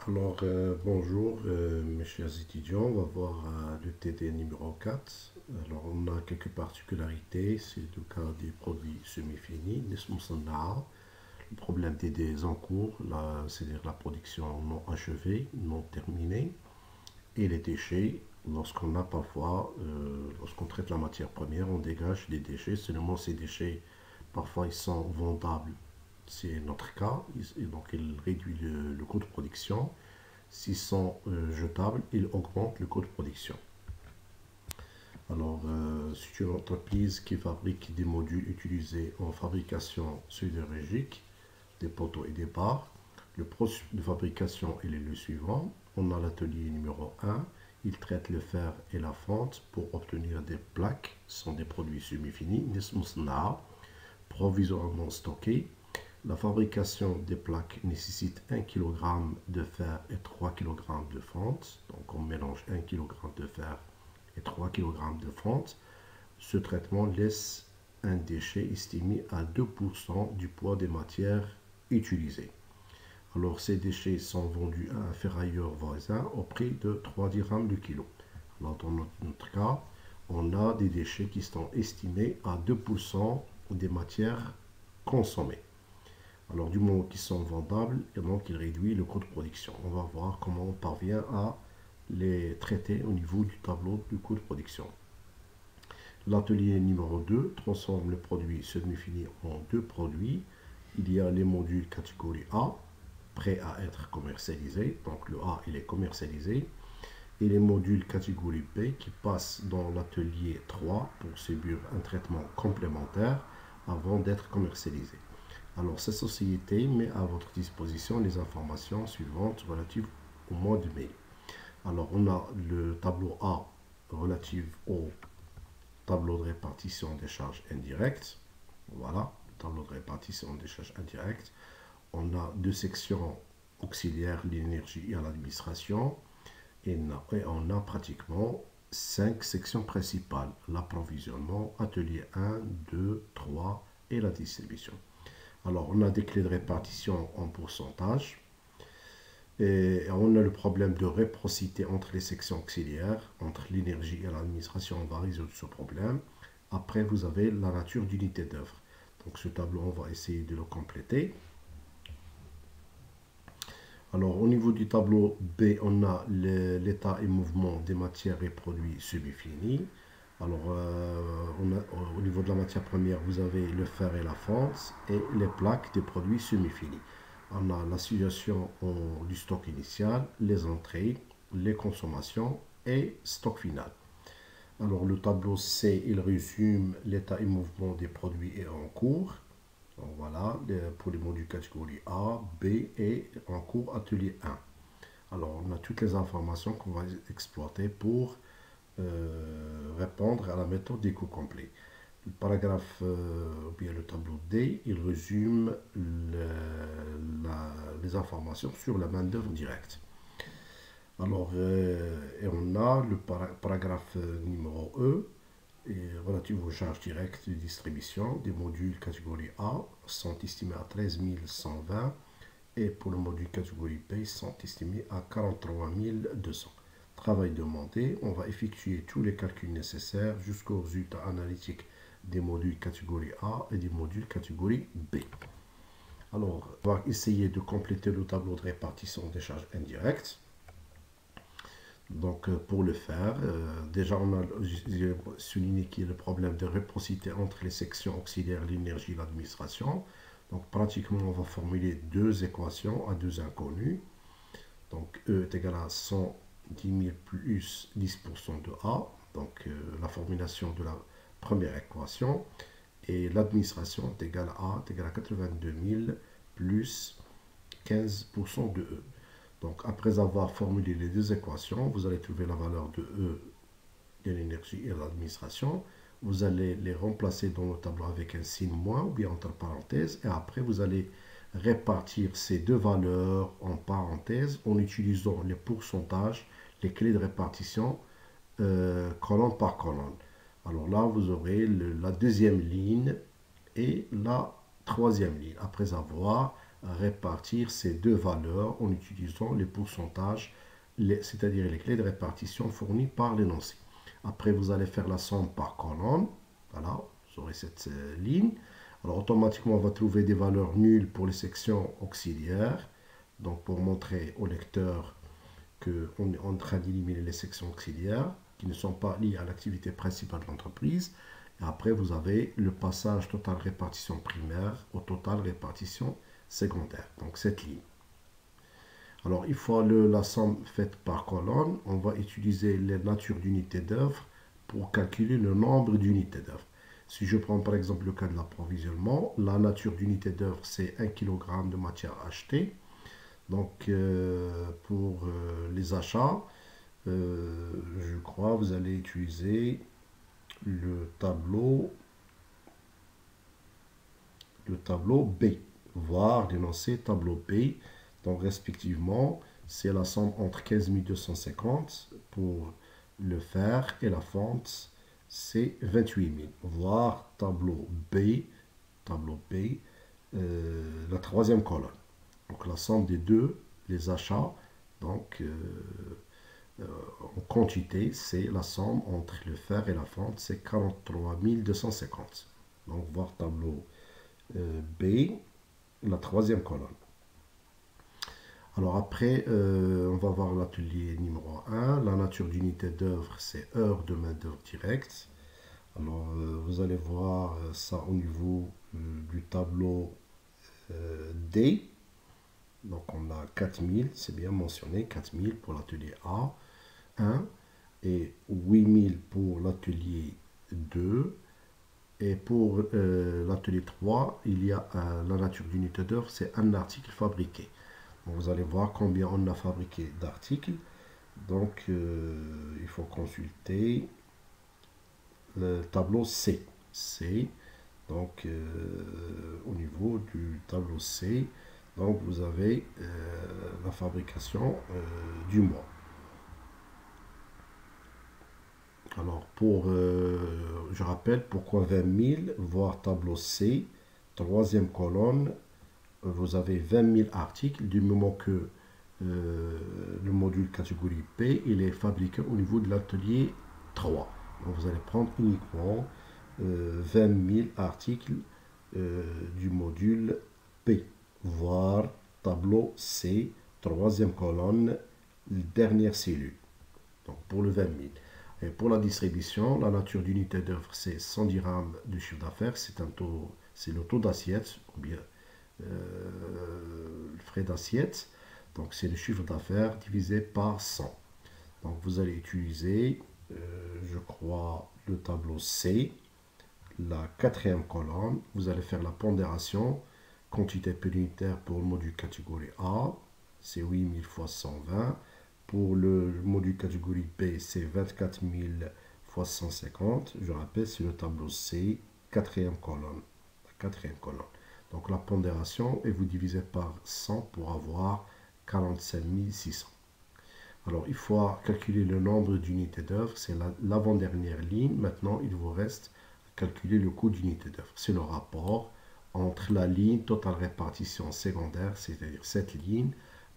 Bonjour mes chers étudiants, on va voir le TD numéro 4. Alors on a quelques particularités, c'est le cas des produits semi-finis, le problème des en cours, c'est-à-dire la production non achevée, non terminée, et les déchets, lorsqu'on traite la matière première, on dégage des déchets, seulement ces déchets, parfois ils sont vendables, c'est notre cas, et donc il réduit le coût de production. S'ils sont jetables, ils augmentent le coût de production. C'est une entreprise qui fabrique des modules utilisés en fabrication sidérurgique, des poteaux et des barres. Le processus de fabrication est le suivant. On a l'atelier numéro 1. Il traite le fer et la fonte pour obtenir des plaques. Ce sont des produits semi-finis, provisoirement stockés. La fabrication des plaques nécessite 1 kg de fer et 3 kg de fonte. Donc on mélange 1 kg de fer et 3 kg de fonte. Ce traitement laisse un déchet estimé à 2% du poids des matières utilisées. Alors ces déchets sont vendus à un ferrailleur voisin au prix de 3 dirhams le kilo. Alors dans notre cas, on a des déchets qui sont estimés à 2% des matières consommées. Alors du moment qu'ils sont vendables, et donc il réduit le coût de production. On va voir comment on parvient à les traiter au niveau du tableau du coût de production. L'atelier numéro 2 transforme le produit semi-fini en deux produits. Il y a les modules catégorie A, prêts à être commercialisés. Donc le A, il est commercialisé. Et les modules catégorie B qui passent dans l'atelier 3 pour subir un traitement complémentaire avant d'être commercialisés. Alors, cette société met à votre disposition les informations suivantes relatives au mois de mai. Alors, on a le tableau A relatif au tableau de répartition des charges indirectes. Voilà, le tableau de répartition des charges indirectes. On a deux sections auxiliaires, l'énergie et l'administration. Et on a pratiquement 5 sections principales. L'approvisionnement, atelier 1, 2, 3 et la distribution. Alors, on a des clés de répartition en pourcentage. Et on a le problème de réciprocité entre les sections auxiliaires, entre l'énergie et l'administration. On va résoudre ce problème. Après, vous avez la nature d'unité d'œuvre. Donc, ce tableau, on va essayer de le compléter. Alors, au niveau du tableau B, on a l'état et mouvement des matières et produits semi-finis. Alors, au niveau de la matière première, vous avez le fer et la fonte et les plaques des produits semi-finis. On a la situation du stock initial, les entrées, les consommations et stock final. Alors, le tableau C, il résume l'état et mouvement des produits en cours. Donc, voilà, pour les modules catégorie A, B et en cours atelier 1. Alors, on a toutes les informations qu'on va exploiter pour répondre à la méthode des coûts complets. Le paragraphe, ou bien le tableau D, il résume les informations sur la main-d'œuvre directe. Alors, et on a le paragraphe numéro E, relatif aux charges directes de distribution des modules catégorie A sont estimés à 13 120 et pour le module catégorie B sont estimés à 43 200. Travail demandé, on va effectuer tous les calculs nécessaires jusqu'aux résultats analytiques des modules catégorie A et des modules catégorie B. Alors, on va essayer de compléter le tableau de répartition des charges indirectes. Donc, pour le faire, déjà, on a souligné qu'il y a le problème de réciprocité entre les sections auxiliaires, l'énergie et l'administration. Donc, pratiquement, on va formuler deux équations à deux inconnus. Donc, E est égal à 110 000 plus 10% de A. Donc, la formulation de la première équation. Et l'administration est égale à A est égal à 82 000 plus 15% de E. Donc, après avoir formulé les deux équations, vous allez trouver la valeur de E, de l'énergie et de l'administration. Vous allez les remplacer dans le tableau avec un signe moins ou bien entre parenthèses. Et après, vous allez répartir ces deux valeurs en parenthèses en utilisant les pourcentages, les clés de répartition colonne par colonne. Alors là, vous aurez la deuxième ligne et la troisième ligne après avoir répartir ces deux valeurs en utilisant les pourcentages, c'est-à-dire les clés de répartition fournies par l'énoncé. Après, vous allez faire la somme par colonne. Voilà, vous aurez cette ligne. Alors, automatiquement, on va trouver des valeurs nulles pour les sections auxiliaires. Donc, pour montrer au lecteur qu'on est en train d'éliminer les sections auxiliaires qui ne sont pas liées à l'activité principale de l'entreprise. Et après, vous avez le passage total répartition primaire au total répartition secondaire. Donc, cette ligne. Alors, une fois la somme faite par colonne, on va utiliser les natures d'unités d'œuvre pour calculer le nombre d'unités d'œuvre. Si je prends par exemple le cas de l'approvisionnement, la nature d'unité d'œuvre, c'est 1 kg de matière achetée. Donc, pour les achats, je crois, vous allez utiliser le tableau B, voire l'énoncé tableau B. Donc, respectivement, c'est la somme entre 15 250 pour le fer et la fonte, c'est 28 000. Voire tableau B, la troisième colonne. Donc, la somme des deux, les achats, donc en quantité, c'est la somme entre le fer et la fonte, c'est 43 250. Donc, voir tableau B, la troisième colonne. Alors après, on va voir l'atelier numéro 1. La nature d'unité d'œuvre, c'est heure de main-d'œuvre directe. Alors, vous allez voir ça au niveau du tableau D. Donc, on a 4000, c'est bien mentionné, 4000 pour l'atelier A, 1, et 8000 pour l'atelier 2. Et pour l'atelier 3, il y a la nature d'unité d'œuvre, c'est un article fabriqué. Donc, vous allez voir combien on a fabriqué d'articles. Donc, il faut consulter le tableau C. Donc, au niveau du tableau C, donc vous avez la fabrication du mois. Alors, je rappelle pourquoi 20 000, voir tableau C, troisième colonne, vous avez 20 000 articles du moment que le module catégorie P, il est fabriqué au niveau de l'atelier 3. Donc, vous allez prendre uniquement 20 000 articles du module P, voir tableau C, troisième colonne, dernière cellule. Donc, pour le 20 000. Et pour la distribution, la nature d'unité d'œuvre, c'est 100 dirhams de chiffre d'affaires. C'est le taux d'assiette, ou bien le frais d'assiette. Donc, c'est le chiffre d'affaires divisé par 100. Donc, vous allez utiliser, je crois, le tableau C, la quatrième colonne. Vous allez faire la pondération, quantité unitaire pour le module catégorie A, c'est 8000 fois 120. Pour le module catégorie B, c'est 24 000 fois 150. Je rappelle, c'est le tableau C, quatrième colonne. Donc la pondération, et vous divisez par 100 pour avoir 45 600. Alors, il faut calculer le nombre d'unités d'œuvre. C'est l'avant-dernière ligne. Maintenant, il vous reste à calculer le coût d'unité d'œuvre. C'est le rapport entre la ligne totale répartition secondaire, c'est-à-dire cette ligne,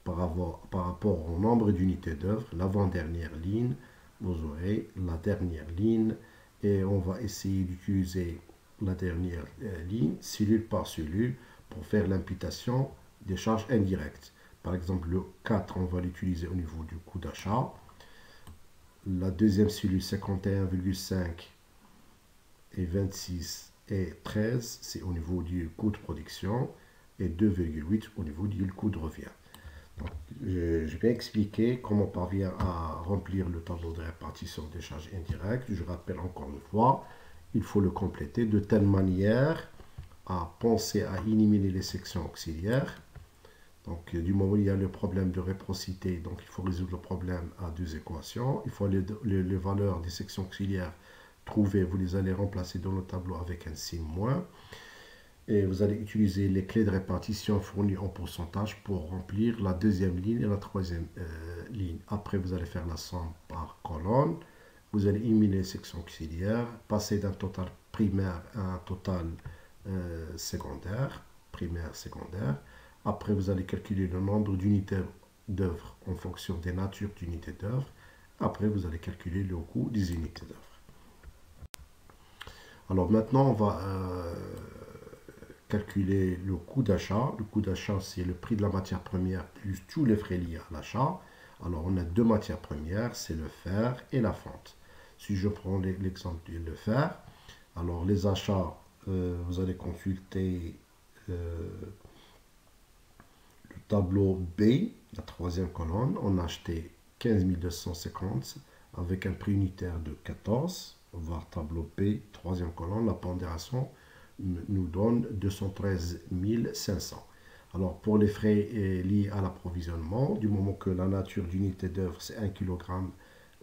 par rapport au nombre d'unités d'œuvre, l'avant-dernière ligne, vous aurez la dernière ligne, et on va essayer d'utiliser la dernière ligne, cellule par cellule, pour faire l'imputation des charges indirectes. Par exemple, le 4, on va l'utiliser au niveau du coût d'achat. La deuxième cellule, 51,5 et 26 et 13, c'est au niveau du coût de production, et 2,8 au niveau du coût de revient. Donc, je vais expliquer comment on parvient à remplir le tableau de répartition des charges indirectes. Je rappelle encore une fois, il faut le compléter de telle manière à penser à éliminer les sections auxiliaires. Donc, du moment où il y a le problème de réciprocité, donc il faut résoudre le problème à deux équations. Il faut les valeurs des sections auxiliaires trouvées, vous les allez remplacer dans le tableau avec un signe moins. Et vous allez utiliser les clés de répartition fournies en pourcentage pour remplir la deuxième ligne et la troisième ligne. Après, vous allez faire la somme par colonne. Vous allez éliminer les sections auxiliaires, passer d'un total primaire à un total secondaire, primaire, secondaire. Après, vous allez calculer le nombre d'unités d'œuvre en fonction des natures d'unités d'œuvre. Après, vous allez calculer le coût des unités d'œuvre. Alors maintenant, on va calculer le coût d'achat. Le coût d'achat, c'est le prix de la matière première plus tous les frais liés à l'achat. Alors, on a deux matières premières, c'est le fer et la fonte. Si je prends l'exemple du fer, alors les achats, vous allez consulter le tableau B, la troisième colonne. On a acheté 15 250 avec un prix unitaire de 14. On va voir tableau B, troisième colonne, la pondération nous donne 213 500. Alors, pour les frais liés à l'approvisionnement, du moment que la nature d'unité d'œuvre, c'est 1 kg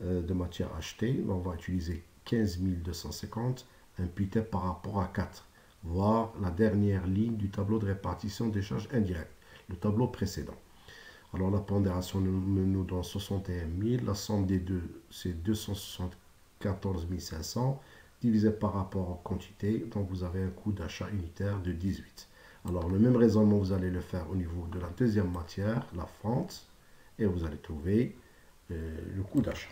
de matière achetée, on va utiliser 15 250 imputé par rapport à 4, voire la dernière ligne du tableau de répartition des charges indirectes, le tableau précédent. Alors, la pondération nous donne 61 000, la somme des deux, c'est 274 500, divisé par rapport en quantité, donc vous avez un coût d'achat unitaire de 18. Alors le même raisonnement, vous allez le faire au niveau de la deuxième matière, la fonte, et vous allez trouver le coût d'achat.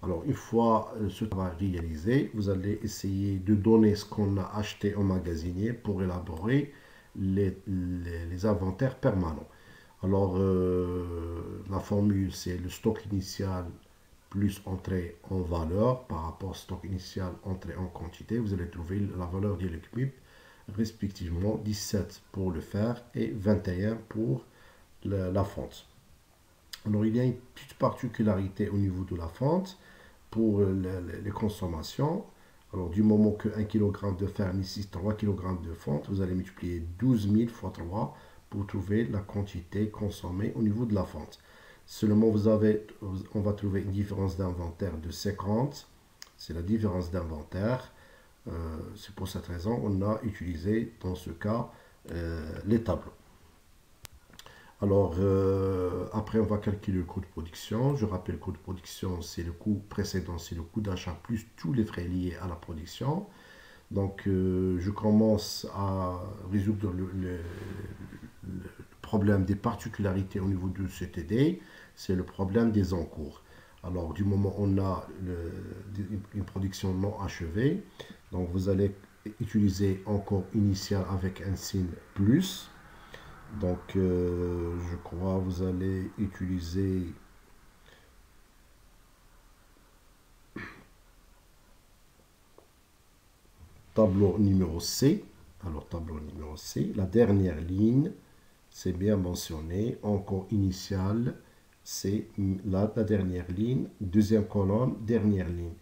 Alors une fois ce travail réalisé, vous allez essayer de donner ce qu'on a acheté au magasinier pour élaborer les inventaires permanents. Alors la formule, c'est le stock initial plus entrée en valeur par rapport au stock initial entrée en quantité. Vous allez trouver la valeur du LCMUP, respectivement 17 pour le fer et 21 pour la fonte. Alors il y a une petite particularité au niveau de la fonte pour les consommations. Alors du moment que 1 kg de fer nécessite 3 kg de fonte, vous allez multiplier 12 000 fois 3 pour trouver la quantité consommée au niveau de la fonte. Seulement, on va trouver une différence d'inventaire de 50. C'est la différence d'inventaire. C'est pour cette raison qu'on a utilisé, dans ce cas, les tableaux. Alors, après, on va calculer le coût de production. Je rappelle, le coût de production, c'est le coût précédent, c'est le coût d'achat plus tous les frais liés à la production. Donc, je commence à résoudre le problème des particularités au niveau du CTD. C'est le problème des encours. Alors, du moment où on a une production non achevée, donc vous allez utiliser encours initial avec un signe plus. Donc, je crois que vous allez utiliser tableau numéro C. Alors, tableau numéro C, la dernière ligne, c'est bien mentionné, encours initial, c'est la dernière ligne, deuxième colonne, dernière ligne,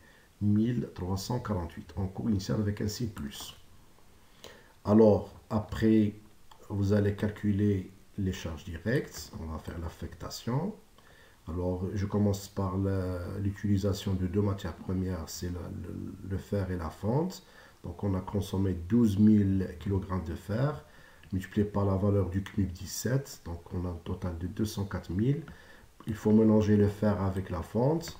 1348, encours initial avec un signe plus. Alors, après, vous allez calculer les charges directes, on va faire l'affectation. Alors, je commence par l'utilisation de deux matières premières, c'est le fer et la fonte. Donc, on a consommé 12 000 kg de fer, multiplié par la valeur du CMUP 17. Donc, on a un total de 204 000. Il faut mélanger le fer avec la fonte.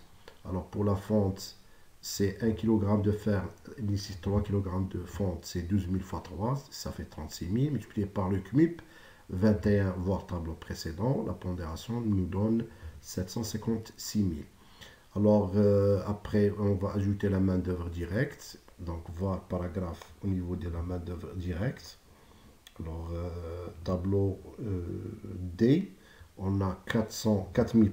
Alors, pour la fonte, c'est 1 kg de fer, nécessite 3 kg de fonte, c'est 12 000 fois 3, ça fait 36 000, multiplié par le CMUP, 21, voire tableau précédent, la pondération nous donne 756 000. Alors, après, on va ajouter la main-d'œuvre directe. Donc, voir paragraphe au niveau de la main-d'œuvre directe. Alors, tableau D, on a 4000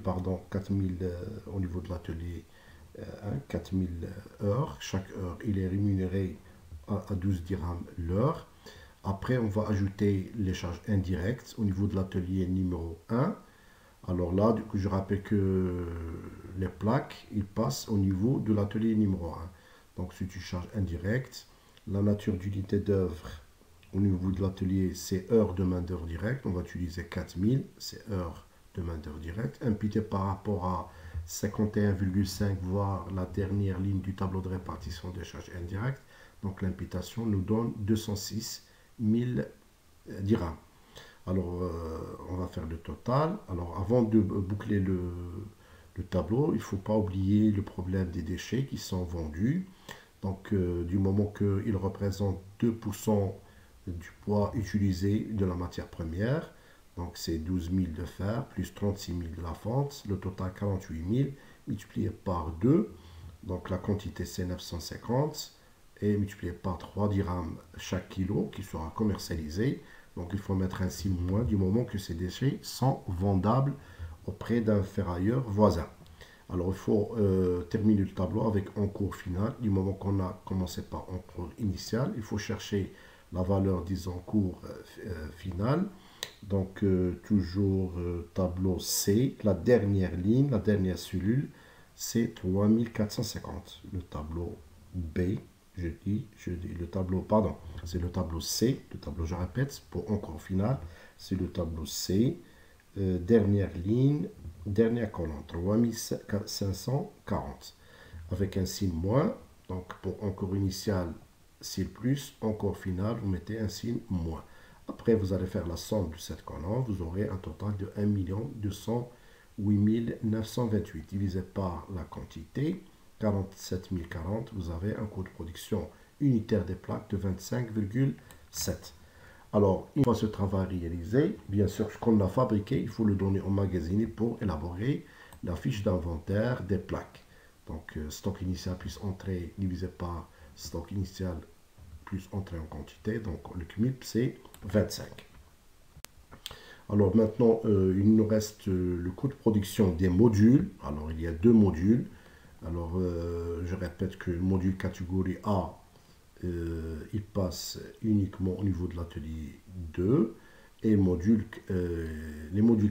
au niveau de l'atelier, 4000 heures. Chaque heure, il est rémunéré à 12 dirhams l'heure. Après, on va ajouter les charges indirectes au niveau de l'atelier numéro 1. Alors là, je rappelle que les plaques, ils passent au niveau de l'atelier numéro 1. Donc, si tu charges indirect, la nature d'unité d'œuvre au niveau de l'atelier, c'est heures de main-d'œuvre directe. On va utiliser 4000, c'est heures de main-d'œuvre directe. Imputé par rapport à 51,5, voire la dernière ligne du tableau de répartition des charges indirectes. Donc, l'imputation nous donne 206 000 dirhams. Alors, on va faire le total. Alors, avant de boucler le tableau, il ne faut pas oublier le problème des déchets qui sont vendus. Donc, du moment qu'ils représentent 2% du poids utilisé de la matière première, Donc c'est 12 000 de fer plus 36 000 de la fonte. Le total 48 000 multiplié par 2. Donc la quantité c'est 950 et multiplié par 3 dirhams chaque kilo qui sera commercialisé. Donc il faut mettre un signe moins du moment que ces déchets sont vendables auprès d'un ferrailleur voisin. Alors il faut terminer le tableau avec encours final. Du moment qu'on a commencé par encours initial, il faut chercher la valeur des encours final. Donc toujours tableau C, la dernière ligne, la dernière cellule, c'est 3450. Le tableau B, je dis le tableau, pardon, c'est le tableau C, le tableau, je répète, pour encours final, c'est le tableau C, dernière ligne, dernière colonne, 3540, avec un signe moins. Donc pour encours initial, c'est plus, encours final, vous mettez un signe moins. Après, vous allez faire la somme de cette colonne, vous aurez un total de 1 208 928 divisé par la quantité, 47 040, vous avez un coût de production unitaire des plaques de 25,7. Alors, une fois ce travail réalisé, bien sûr, ce qu'on a fabriqué, il faut le donner au magasinier pour élaborer la fiche d'inventaire des plaques. Donc, stock initial plus entrée divisé par stock initial plus entrée en quantité. Donc, le cumul, c'est 25. Alors maintenant, il nous reste le coût de production des modules. Alors, il y a deux modules. Alors, je répète que le module catégorie A, il passe uniquement au niveau de l'atelier 2 et les modules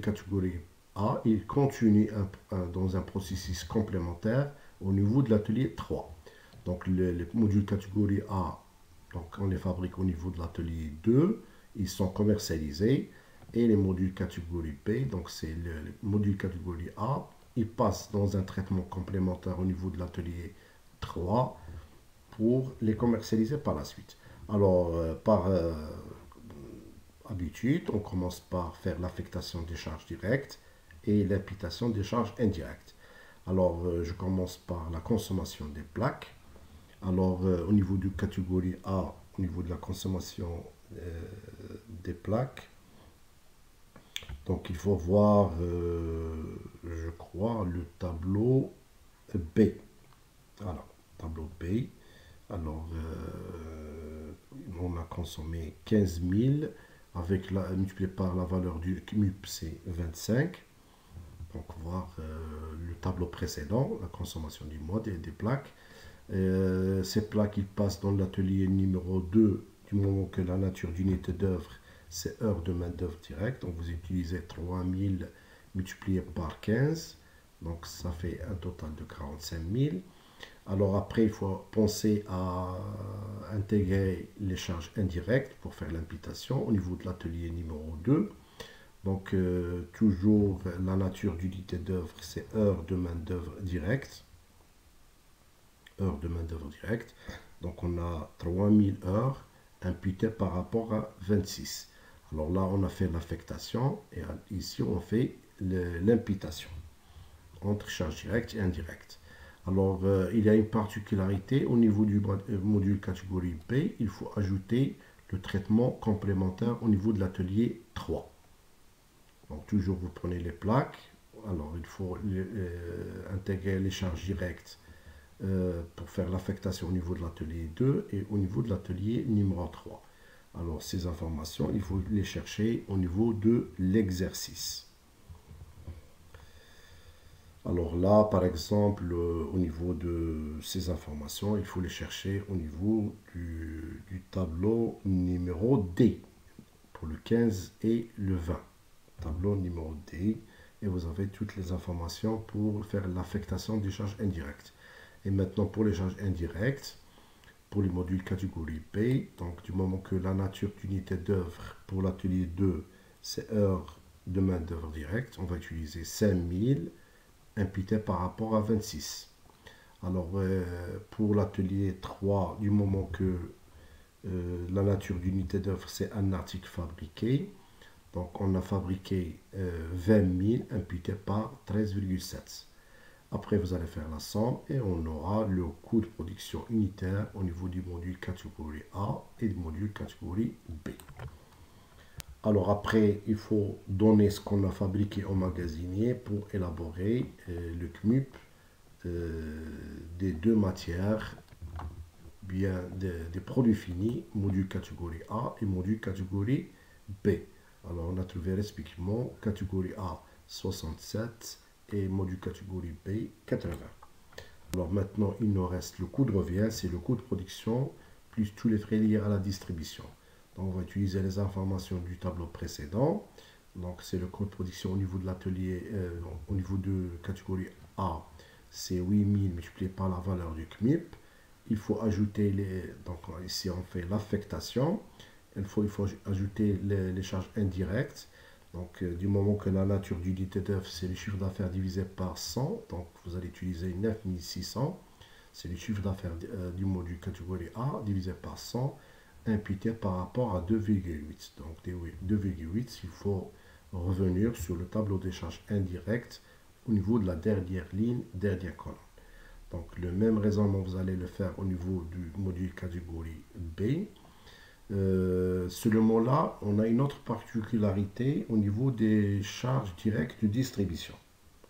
catégorie A, ils continuent dans un processus complémentaire au niveau de l'atelier 3. Donc les modules catégorie A, donc on les fabrique au niveau de l'atelier 2, ils sont commercialisés et les modules catégorie B, donc c'est le module catégorie A, ils passent dans un traitement complémentaire au niveau de l'atelier 3 pour les commercialiser par la suite. Alors, par habitude, on commence par faire l'affectation des charges directes et l'imputation des charges indirectes. Alors, je commence par la consommation des plaques. Alors, au niveau de catégorie A, au niveau de la consommation des plaques, donc il faut voir, je crois, le tableau B. Alors, tableau B. Alors, on a consommé 15 000 avec multiplié par la valeur du CMUP, c'est 25. Donc, voir le tableau précédent, la consommation du mois des plaques. Ces plaques, ils passent dans l'atelier numéro 2 du moment que la nature d'unité d'œuvre, c'est heure de main-d'œuvre directe. Donc, vous utilisez 3000 multiplié par 15. Donc, ça fait un total de 45 000. Alors après, il faut penser à intégrer les charges indirectes pour faire l'imputation au niveau de l'atelier numéro 2. Donc toujours la nature d'unité d'œuvre, c'est heure de main-d'œuvre directe. Heure de main-d'œuvre directe. Donc on a 3000 heures imputées par rapport à 26. Alors là, on a fait l'affectation et ici, on fait l'imputation entre charges directes et indirectes. Alors, il y a une particularité au niveau du module catégorie B, il faut ajouter le traitement complémentaire au niveau de l'atelier 3. Donc, toujours vous prenez les plaques, alors il faut intégrer les charges directes pour faire l'affectation au niveau de l'atelier 2 et au niveau de l'atelier numéro 3. Alors, ces informations, il faut les chercher au niveau de l'exercice. Alors là, par exemple, au niveau de ces informations, il faut les chercher au niveau du tableau numéro D, pour le 15 et le 20. Tableau numéro D, et vous avez toutes les informations pour faire l'affectation des charges indirectes. Et maintenant, pour les charges indirectes, pour les modules catégorie B, donc du moment que la nature d'unité d'œuvre pour l'atelier 2, c'est heure de main d'œuvre directe, on va utiliser 5000 imputé par rapport à 26. Alors, pour l'atelier 3, du moment que la nature d'unité d'œuvre, c'est un article fabriqué, donc on a fabriqué 20 000 imputé par 13,7. Après, vous allez faire la somme et on aura le coût de production unitaire au niveau du module catégorie A et du module catégorie B. Alors après, il faut donner ce qu'on a fabriqué au magasinier pour élaborer le CMUP des deux matières, bien des produits finis, module catégorie A et module catégorie B. Alors on a trouvé respectivement catégorie A 67 et module catégorie B 80. Alors maintenant, il nous reste le coût de revient, c'est le coût de production plus tous les frais liés à la distribution. Donc on va utiliser les informations du tableau précédent. Donc c'est le coût de production au niveau de l'atelier, au niveau de catégorie A, c'est 8000 multiplié par la valeur du CMUP. Il faut ajouter donc ici on fait l'affectation. Il faut ajouter les charges indirectes. Donc, du moment que la nature du unité d'œuvre, c'est le chiffre d'affaires divisé par 100, donc vous allez utiliser 9600. C'est le chiffre d'affaires du module catégorie A divisé par 100, imputé par rapport à 2,8. Donc, 2,8, il faut revenir sur le tableau des charges indirectes au niveau de la dernière ligne, dernière colonne. Donc, le même raisonnement, vous allez le faire au niveau du module catégorie B. Seulement-là, on a une autre particularité au niveau des charges directes de distribution.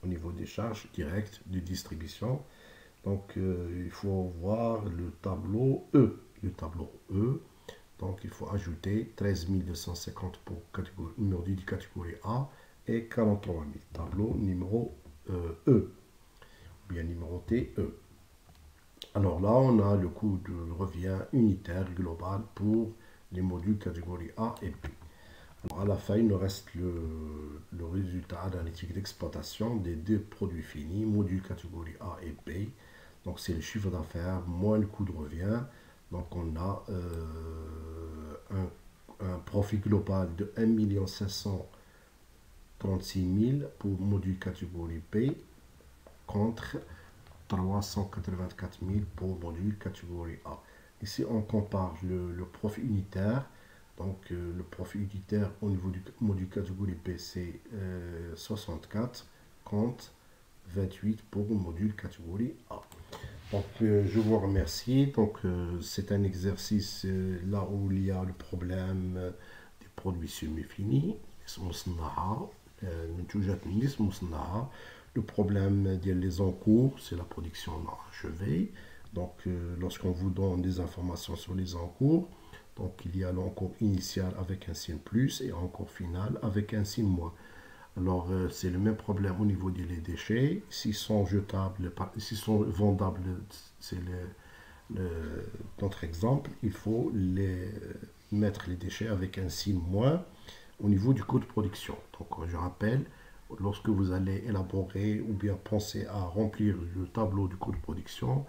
Au niveau des charges directes de distribution, donc il faut voir le tableau E. Le tableau E, donc il faut ajouter 13 250 pour module de catégorie A et 43 000. Tableau numéro E, bien numéroté E. Alors là, on a le coût de revient unitaire global pour les modules catégorie A et B. Alors à la fin, il nous reste le résultat analytique d'exploitation des deux produits finis, modules catégorie A et B. Donc c'est le chiffre d'affaires moins le coût de revient. Donc on a un profit global de 1 536 000 pour module catégorie B contre 384 000 pour module catégorie A. Ici, on compare le profit unitaire. Donc, le profit unitaire au niveau du module catégorie B, c'est 64 contre 28 pour le module catégorie A. Donc, je vous remercie. Donc, c'est un exercice là où il y a le problème des produits semi-finis. Le problème des encours, c'est la production achevée. Donc, lorsqu'on vous donne des informations sur les encours, donc il y a l'encours initial avec un signe plus et encours final avec un signe moins. Alors, c'est le même problème au niveau des déchets. S'ils sont jetables, s'ils sont vendables, c'est notre exemple. Il faut mettre les déchets avec un signe moins au niveau du coût de production. Donc, je rappelle, lorsque vous allez élaborer ou bien penser à remplir le tableau du coût de production,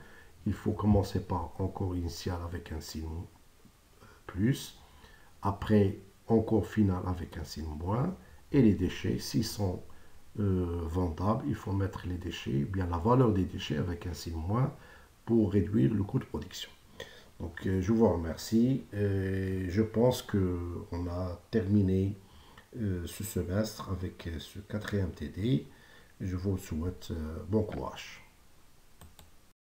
il faut commencer par encours initial avec un signe plus, après encours final avec un signe moins, et les déchets, s'ils sont vendables, il faut mettre les déchets, bien la valeur des déchets avec un signe moins pour réduire le coût de production. Donc je vous remercie. Je pense qu'on a terminé ce semestre avec ce 4e TD. Je vous souhaite bon courage.